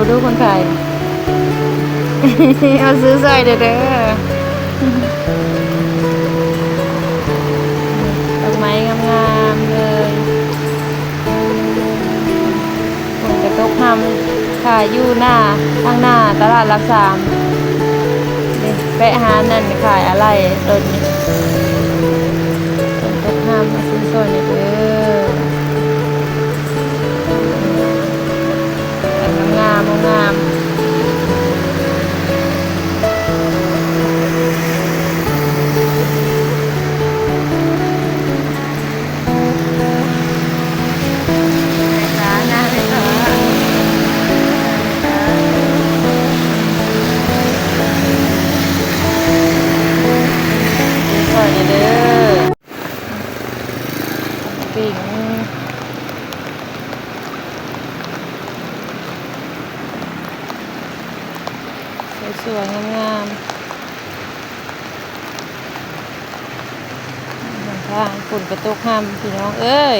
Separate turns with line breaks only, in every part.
ดูคนขาย เอาซื้อใส่เด้อดอกไม้งามๆเลยฝนกระตกทำขายอยู่หน้าข้างหน้าตลาดรักสามนี่แปะหานั่นขายอะไรรถนี่ฝนตกทำมาซื้อซอยนี่เด้องามร้านนะเลยค่ะซอยนี่เด้อปิ่งสวยๆงามๆทางฝนกระตกห้ามพี่น้องเอ้ย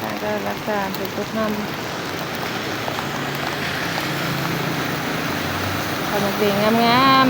ทางก็รักษาฝนตกห้ามขนมเปียงงาม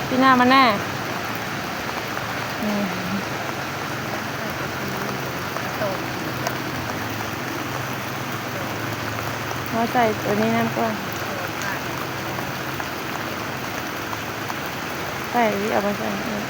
พี่หน้ามันแน่ว่าใส่ตัวนี้น้ำก่อนใส่เอาไปใส่